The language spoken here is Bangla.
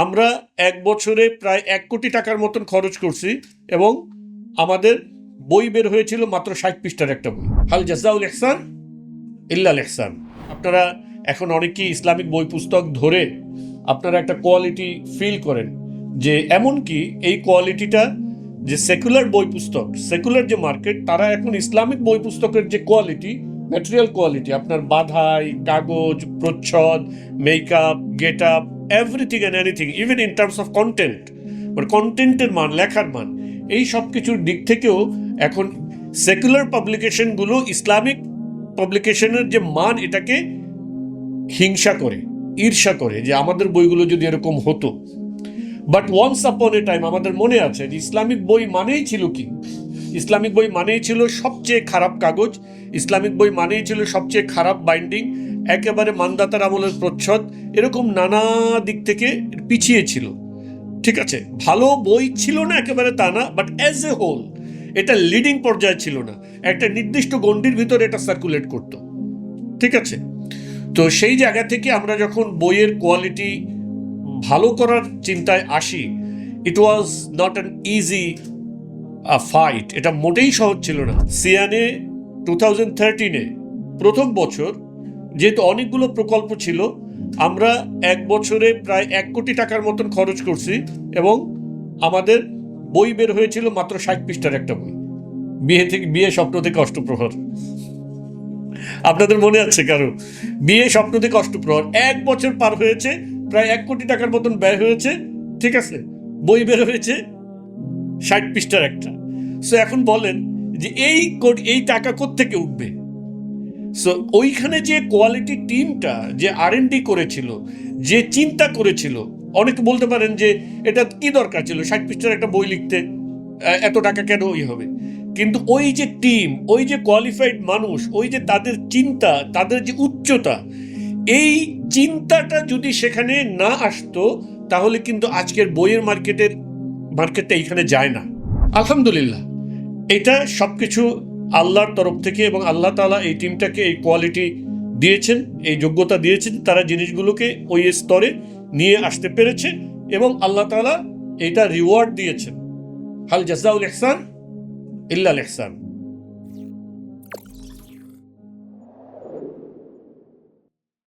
আমরা এক বছরে প্রায় 1 কোটি টাকার মতন খরচ করছি এবং আমাদের বই বের হয়েছিল মাত্র 60 পৃষ্ঠার একটা বই। হাল জাযাউল ইহসান ইল্লাল ইহসান। আপনারা এখন অনেকেই ইসলামিক বই পুস্তক ধরে আপনারা একটা কোয়ালিটি ফিল করেন যে এমনকি এই কোয়ালিটিটা যে সেকুলার বই পুস্তক, সেকুলার যে মার্কেট, তারা এখন ইসলামিক বই পুস্তকের যে কোয়ালিটি, ম্যাটেরিয়াল কোয়ালিটি, আপনার বাঁধাই, কাগজ, প্রচ্ছদ, makeup, get up, everything and anything, even in terms of content, মানে কন্টেন্টের মান, লেখার মান, এই সব কিছুর দিক থেকেও এখন সেকুলার পাবলিকেশনগুলো ইসলামিক পাবলিকেশনের যে মান, এটাকে হিংসা করে, ঈর্ষা করে যে আমাদের বইগুলো যদি এরকম হতো। But once upon A time আমাদের মনে আছে যে ইসলামিক বই মানেই ছিল কি? ইসলামিক বই মানেই ছিল সবচেয়ে খারাপ কাগজ, ইসলামিক বই মানেই ছিল সবচেয়ে খারাপ বাইন্ডিং, একেবারে মানদাতার আমলের প্রচ্ছদ, এরকম নানা দিক থেকে পিছিয়ে ছিল। ঠিক আছে, ভালো বই ছিল না একেবারে তা না, বাট অ্যাজ এ হোল এটা লিডিং পর্যায়ে ছিল না, একটা নির্দিষ্ট গণ্ডির ভিতরে এটা সার্কুলেট করত। ঠিক আছে, তো সেই জায়গা থেকে আমরা যখন বইয়ের কোয়ালিটি ভালো করার চিন্তায় আসি, it was not an easy fight. এটা মোটেই সহজ ছিল না। সিয়ানে 2013-এ প্রথম বছর যেহেতু অনেকগুলো প্রকল্প ছিল, আমরা এক বছরে প্রায় 1 কোটি টাকার মতন খরচ করছি এবং আমাদের বই বের হয়েছিল মাত্র 60 পৃষ্ঠার একটা বই, বিয়ে স্বপ্ন থেকে অষ্টপ্রহর। আপনাদের মনে আছে কারো? বিয়ে স্বপ্ন থেকে অষ্টপ্রহর, 1 বছর পার হয়েছে, প্রায় 1 কোটি টাকার মতন ব্যয় হয়েছে। ঠিক আছে, বই বের হয়েছে 60 পৃষ্ঠার একটা। সো এখন বলেন যে এই টাকা কোত্থেকে উঠবে? সো ওইখানে যে কোয়ালিটি টিমটা যে R&D করেছিল, যে চিন্তা করেছিল, অনেকে বলতে পারেন যে এটা কি দরকার ছিল 60 পৃষ্ঠার একটা বই লিখতে, এত টাকা কেন হবে? কিন্তু ওই যে টিম, ওই যে কোয়ালিফাইড মানুষ, ওই যে তাদের চিন্তা, তাদের যে উচ্চতা, এই চিন্তাটা যদি সেখানে না আসতো তাহলে কিন্তু আজকের বইয়ের মার্কেটটা এখানে যায় না। আলহামদুলিল্লাহ, এটা সবকিছু আল্লাহর তরফ থেকে, এবং আল্লাহ তাআলা এই টিমটাকে এই কোয়ালিটি দিয়েছেন, এই যোগ্যতা দিয়েছেন, তারা জিনিসগুলোকে ওই স্তরে নিয়ে আসতে পেরেছে এবং আল্লাহ তাআলা এটা রিওয়ার্ড দিয়েছেন। হাল জাযাউল ইহসান ইল্লাল ইহসান।